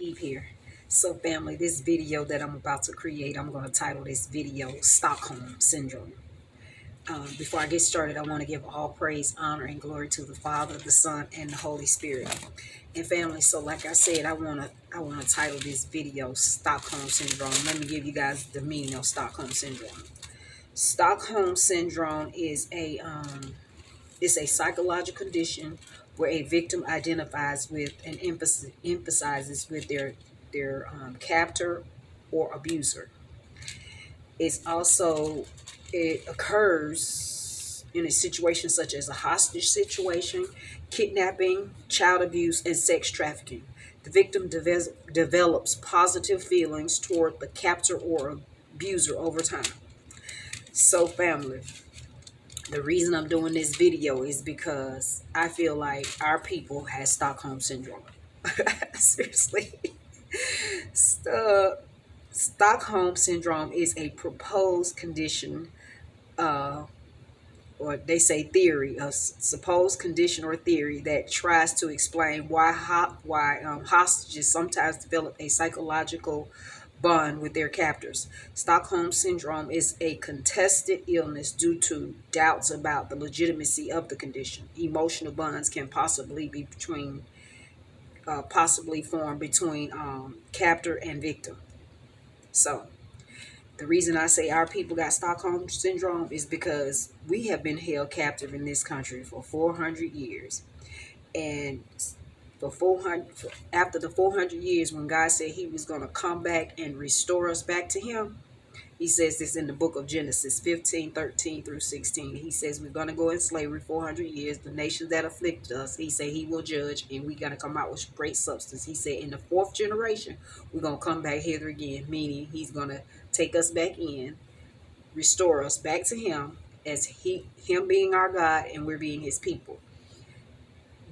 Eve here. So family, this video that I'm about to create, I'm going to title this video Stockholm Syndrome. Before I get started, I want to give all praise, honor, and glory to the Father, the Son, and the Holy Spirit. And family, so like I said, I wanna title this video Stockholm Syndrome. Let me give you guys the meaning of Stockholm Syndrome. Stockholm Syndrome is a psychological condition where a victim identifies with and emphasizes with their captor or abuser. It occurs in a situation such as a hostage situation, kidnapping, child abuse, and sex trafficking. The victim develops positive feelings toward the captor or abuser over time. So family, the reason I'm doing this video is because I feel like our people has Stockholm Syndrome. Seriously. Stockholm Syndrome is a proposed condition, or they say theory, a supposed condition or theory that tries to explain why hostages sometimes develop a psychological bond with their captors. Stockholm Syndrome is a contested illness due to doubts about the legitimacy of the condition. Emotional bonds can possibly form between captor and victim. So the reason I say our people got Stockholm Syndrome is because we have been held captive in this country for 400 years. And after the 400 years, when God said he was going to come back and restore us back to him, he says this in the book of Genesis 15:13 through 16. He says we're going to go in slavery 400 years. The nations that afflicted us, he said he will judge, and we got to come out with great substance. He said in the fourth generation, we're going to come back hither again, meaning he's going to take us back in, restore us back to him as him being our God and we're being his people.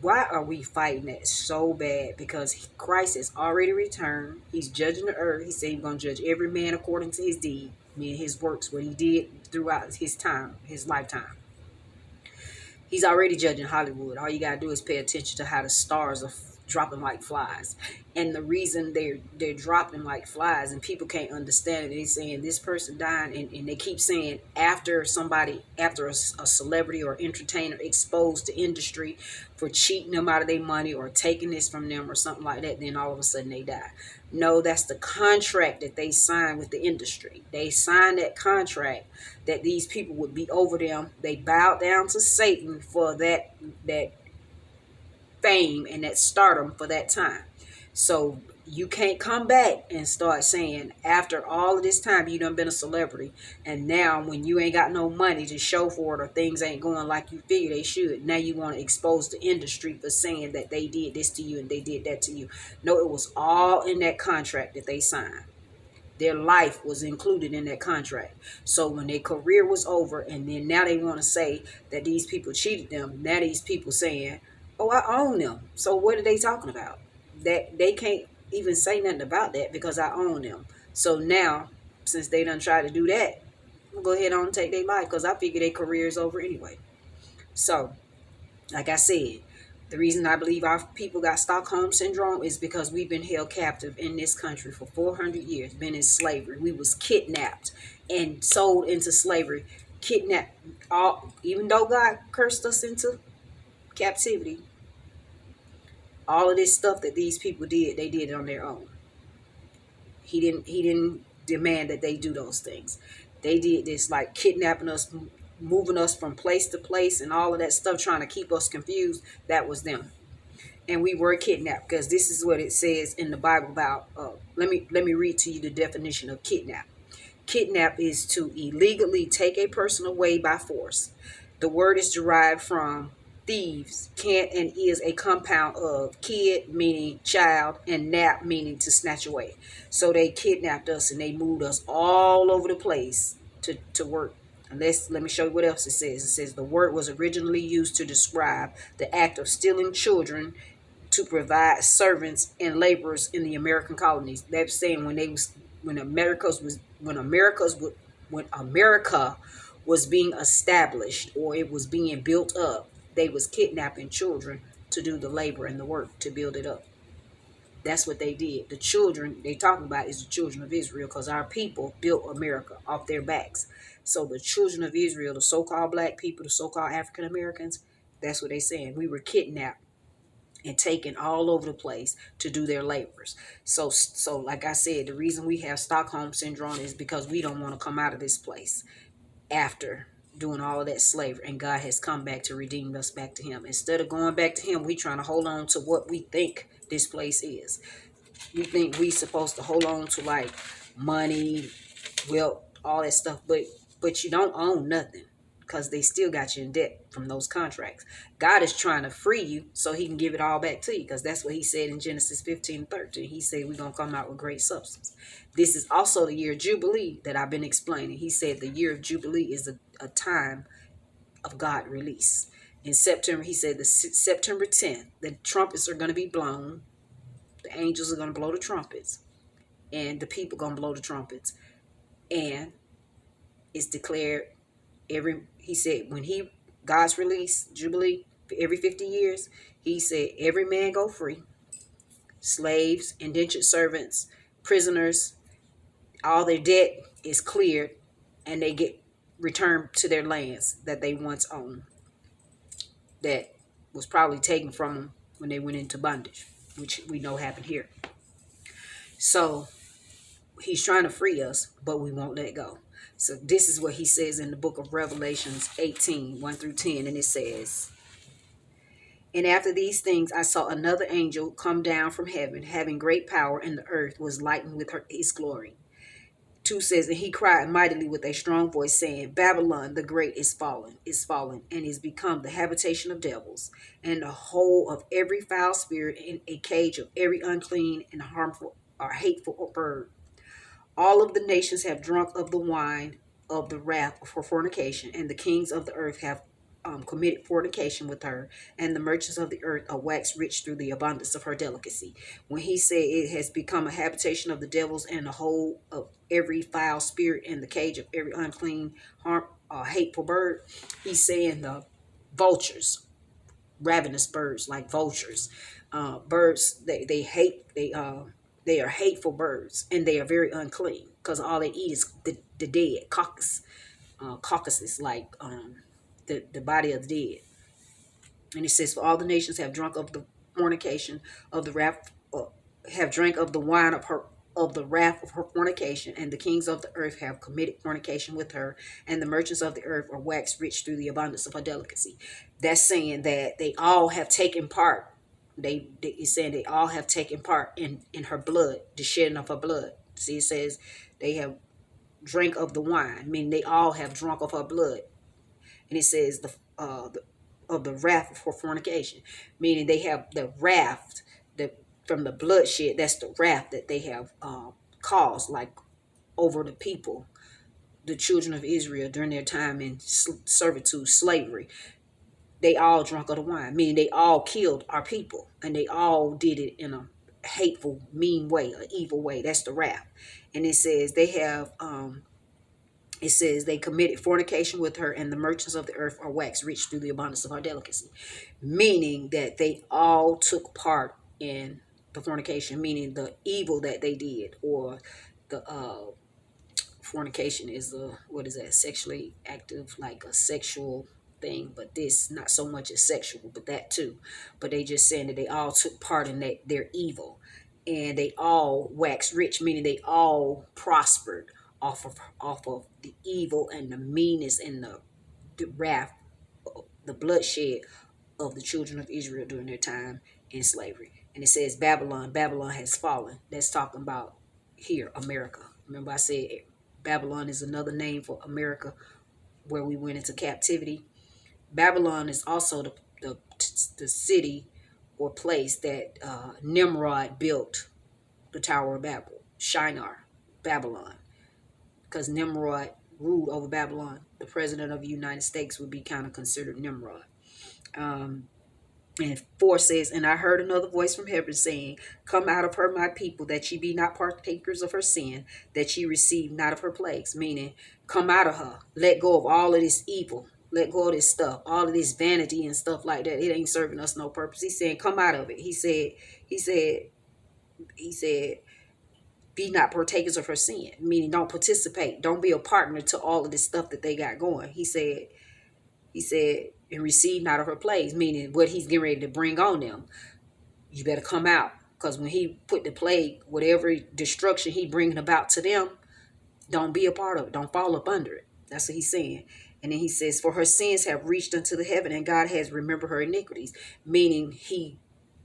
Why are we fighting that so bad? Because Christ has already returned. He's judging the earth. He said he's going to judge every man according to his deed, meaning his works, what he did throughout his time, his lifetime. He's already judging Hollywood. All you got to do is pay attention to how the stars are dropping like flies. And the reason they're dropping like flies and people can't understand it, they're saying this person died, and they keep saying after a celebrity or entertainer exposed to industry for cheating them out of their money or taking this from them or something like that, then all of a sudden they die. No, that's the contract that they signed with the industry. They signed that contract that these people would be over them. They bowed down to Satan for that fame and that stardom for that time. So you can't come back and start saying after all of this time you done been a celebrity, and now when you ain't got no money to show for it or things ain't going like you figure they should, now you want to expose the industry for saying that they did this to you and they did that to you. No, it was all in that contract that they signed. Their life was included in that contract. So when their career was over and then now they want to say that these people cheated them, now these people saying, oh, I own them. So what are they talking about? That they can't even say nothing about that because I own them. So now, since they done tried to do that, I'm going to go ahead on and take their life because I figure their career is over anyway. So, like I said, the reason I believe our people got Stockholm Syndrome is because we've been held captive in this country for 400 years, been in slavery. We was kidnapped and sold into slavery. Kidnapped, even though God cursed us into captivity, all of this stuff that these people did, they did it on their own. He didn't demand that they do those things. They did this, like kidnapping us, moving us from place to place and all of that stuff, trying to keep us confused. That was them. And we were kidnapped, because this is what it says in the Bible about, let me read to you the definition of kidnap. Kidnap is to illegally take a person away by force. The word is derived from thieves. Can and is a compound of kid, meaning child, and nap, meaning to snatch away. So they kidnapped us and they moved us all over the place to work. Let me show you what else it says. It says the word was originally used to describe the act of stealing children to provide servants and laborers in the American colonies. They're saying when America was being established or it was being built up, they was kidnapping children to do the labor and the work to build it up. That's what they did. The children they talking about is the children of Israel, because our people built America off their backs. So the children of Israel, the so-called black people, the so-called African Americans, that's what they saying. We were kidnapped and taken all over the place to do their labors. So like I said, the reason we have Stockholm Syndrome is because we don't want to come out of this place after doing all of that slavery, and God has come back to redeem us back to him. Instead of going back to him, we trying to hold on to what we think this place is. We think we supposed to hold on to like money, wealth, all that stuff, but you don't own nothing, because they still got you in debt from those contracts. God is trying to free you so he can give it all back to you, because that's what he said in Genesis 15:13. He said we're going to come out with great substance. This is also the year of Jubilee that I've been explaining. He said the year of Jubilee is a time of God release. In September, he said September 10th, the trumpets are going to be blown. The angels are going to blow the trumpets, and the people going to blow the trumpets. And it's declared he said when God's release, Jubilee, for every 50 years, he said every man go free. Slaves, indentured servants, prisoners, all their debt is cleared, and they get returned to their lands that they once owned, that was probably taken from them when they went into bondage, which we know happened here. So he's trying to free us, but we won't let go. So this is what he says in the book of Revelations 18:1-10. And it says, and after these things, I saw another angel come down from heaven, having great power, and the earth was lightened with his glory. 2 says, and he cried mightily with a strong voice, saying, Babylon the great is fallen, and is become the habitation of devils, and the hole of every foul spirit, and a cage of every unclean and harmful or hateful bird. All of the nations have drunk of the wine of the wrath of her fornication, and the kings of the earth have committed fornication with her, and the merchants of the earth are waxed rich through the abundance of her delicacy. When he said it has become a habitation of the devils, and the hole of every foul spirit, and the cage of every unclean, hateful bird, he's saying the vultures, ravenous birds like vultures, birds they are hateful birds, and they are very unclean, because all they eat is the dead carcasses, like the body of the dead. And it says, for all the nations have drunk of the fornication of the wrath, have drank of the wine of the wrath of her fornication, and the kings of the earth have committed fornication with her, and the merchants of the earth are waxed rich through the abundance of her delicacy. That's saying that they all have taken part. It's saying they all have taken part in her blood, the shedding of her blood. See, it says they have drank of the wine, meaning they all have drunk of her blood. And it says of the wrath of her fornication, meaning they have the wrath from the bloodshed. That's the wrath that they have caused, like over the people, the children of Israel during their time in servitude, slavery. They all drunk of the wine, meaning they all killed our people, and they all did it in a hateful, mean way, an evil way. That's the wrath. And it says they have it says they committed fornication with her, and the merchants of the earth are waxed rich through the abundance of her delicacy. Meaning that they all took part in the fornication, meaning the evil that they did, or the fornication is what is that? Sexually active, like a sexual thing, but this not so much as sexual, but that too. But they just saying that they all took part in their evil, and they all waxed rich, meaning they all prospered off of the evil and the meanness and the wrath, the bloodshed of the children of Israel during their time in slavery. And it says Babylon has fallen. That's talking about here, America. Remember I said Babylon is another name for America, where we went into captivity. Babylon is also the city or place that Nimrod built the Tower of Babel, Shinar, Babylon. Because Nimrod ruled over Babylon. The president of the United States would be kind of considered Nimrod. And 4 says, and I heard another voice from heaven saying, come out of her, my people, that ye be not partakers of her sin, that ye receive not of her plagues. Meaning, come out of her. Let go of all of this evil. Let go of this stuff. All of this vanity and stuff like that. It ain't serving us no purpose. He's saying, come out of it. He said, he said, be not partakers of her sin, meaning don't participate, don't be a partner to all of this stuff that they got going. He said, and receive not of her plagues, meaning what he's getting ready to bring on them. You better come out, because when he put the plague, whatever destruction he bringing about to them, don't be a part of it. Don't fall up under it. That's what he's saying. And then he says, for her sins have reached unto the heaven, and God has remembered her iniquities, meaning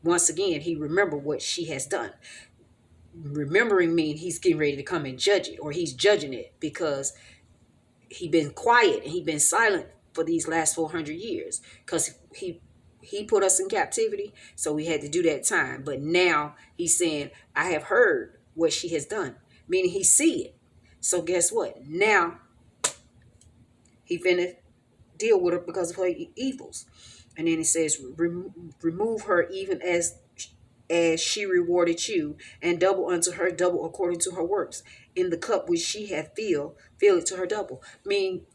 once again, he remembered what she has done. Remembering means he's getting ready to come and judge it, or he's judging it, because he been quiet and he been silent for these last 400 years, because he put us in captivity, so we had to do that time. But now he's saying, I have heard what she has done, meaning he see it. So guess what? Now he finna deal with her because of her evils. And then he says, remove her even as she rewarded you, and double unto her double according to her works. In the cup which she hath filled, fill it to her double. Mean,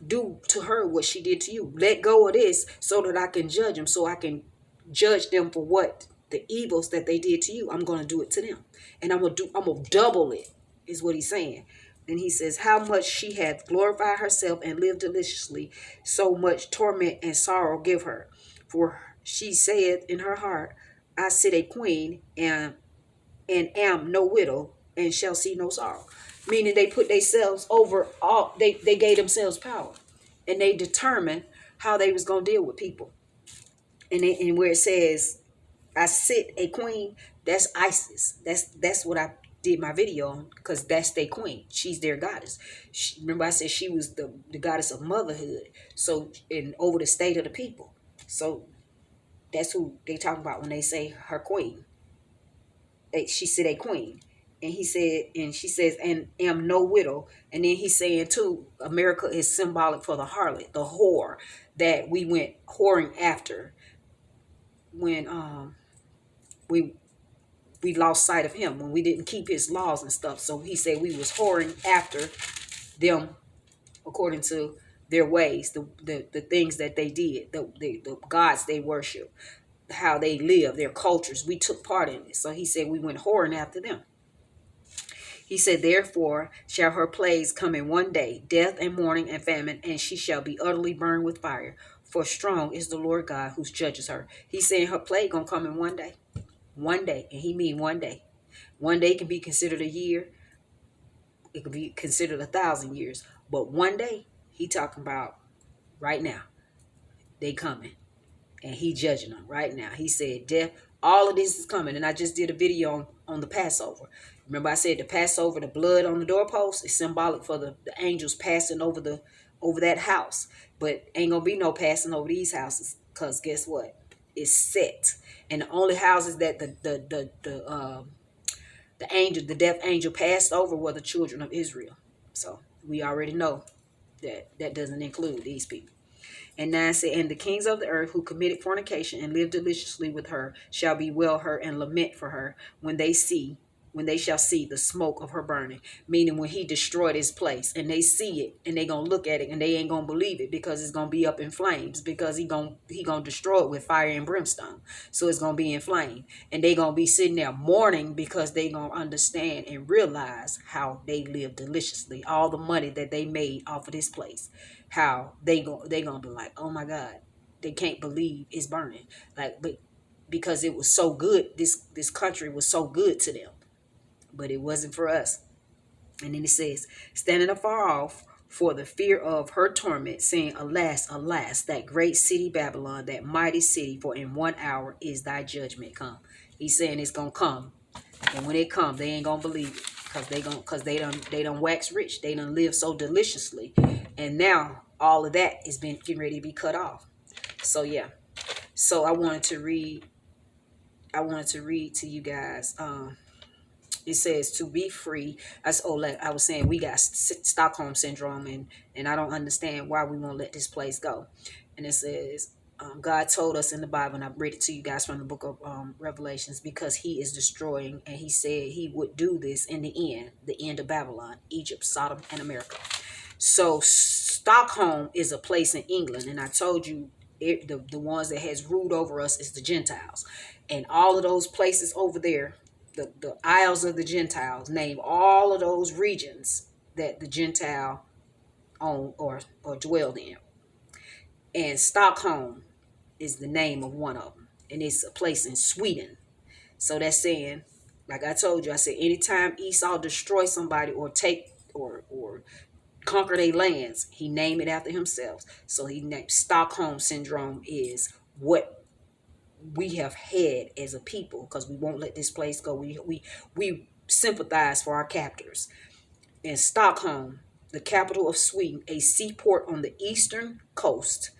do to her what she did to you. Let go of this so that I can judge them, so I can judge them for what the evils that they did to you. I'm going to do it to them, and I'm going to double it, is what he's saying. And he says, how much she hath glorified herself and lived deliciously, so much torment and sorrow give her. For she saith in her heart, I sit a queen, and am no widow, and shall see no sorrow. Meaning they put themselves over all, they gave themselves power, and they determined how they was going to deal with people. And where it says, I sit a queen, that's Isis. That's what I did my video on, because that's their queen. She's their goddess. Remember I said she was the goddess of motherhood. So, and over the state of the people. So that's who they talk about when they say her queen. She said a queen. And he said, and she says, and am no widow. And then he's saying too, America is symbolic for the harlot, the whore that we went whoring after when we lost sight of him, when we didn't keep his laws and stuff. So he said we was whoring after them according to their ways, the things that they did, the gods they worship, how they live, their cultures. We took part in it. So he said we went whoring after them. He said, therefore shall her plagues come in one day, death and mourning and famine, and she shall be utterly burned with fire. For strong is the Lord God who judges her. He's saying her plague gonna come in one day. One day. And he mean one day. One day can be considered a year. It could be considered 1,000 years. But one day, he talking about right now. They coming. And he judging them right now. He said, death, all of this is coming. And I just did a video on the Passover. Remember I said the Passover, the blood on the doorpost is symbolic for the angels passing over that house. But ain't gonna be no passing over these houses, because guess what? It's set. And the only houses that the death angel passed over were the children of Israel. So we already know that doesn't include these people. And 9 said, and the kings of the earth who committed fornication and lived deliciously with her shall bewail her and lament for her when they shall see the smoke of her burning. Meaning when he destroyed his place, and they see it, and they gonna look at it, and they ain't gonna believe it, because it's gonna be up in flames, because he gonna destroy it with fire and brimstone. So it's gonna be in flame, and they gonna be sitting there mourning, because they gonna understand and realize how they lived deliciously, all the money that they made off of this place, how they gonna be like, oh my God, they can't believe it's burning, like, but because it was so good, this country was so good to them. But it wasn't for us. And then it says, standing afar off for the fear of her torment, saying, alas, alas, that great city Babylon, that mighty city, for in 1 hour is thy judgment come. He's saying it's gonna come. And when it comes, they ain't gonna believe it. Because they done wax rich. They done live so deliciously. And now all of that is getting ready to be cut off. So yeah. So I wanted to read to you guys. It says to be free. Like I was saying, we got Stockholm Syndrome, and I don't understand why we won't let this place go. And it says, God told us in the Bible, and I read it to you guys from the book of Revelations, because he is destroying, and he said he would do this in the end of Babylon, Egypt, Sodom, and America. So Stockholm is a place in England, and I told you the ones that has ruled over us is the Gentiles. And all of those places over there, the Isles of the Gentiles. Name all of those regions that the Gentile owned or dwelled in. And Stockholm is the name of one of them. And it's a place in Sweden. So that's saying, like I told you, I said anytime Esau destroy somebody or take or conquer their lands, he named it after himself. So he named Stockholm Syndrome is what we have had as a people, because we won't let this place go. We sympathize for our captors. In Stockholm, the capital of Sweden, a seaport on the eastern coast,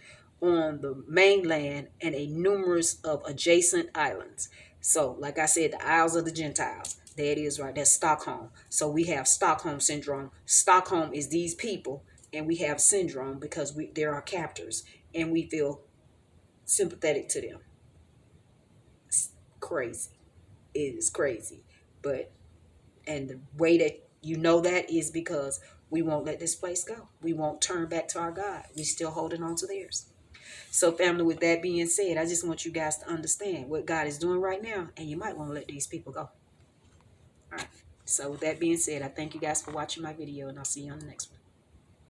on the mainland, and a numerous of adjacent islands. So, like I said, the Isles of the Gentiles. There it is, right? That's Stockholm. So we have Stockholm Syndrome. Stockholm is these people, and we have syndrome because they're our captors, and we feel sympathetic to them. It's crazy. It is crazy. But, and the way that you know that is because we won't let this place go. We won't turn back to our God. We still holding on to theirs. So, family, with that being said, I just want you guys to understand what God is doing right now, and you might want to let these people go. All right. So, with that being said, I thank you guys for watching my video, and I'll see you on the next one.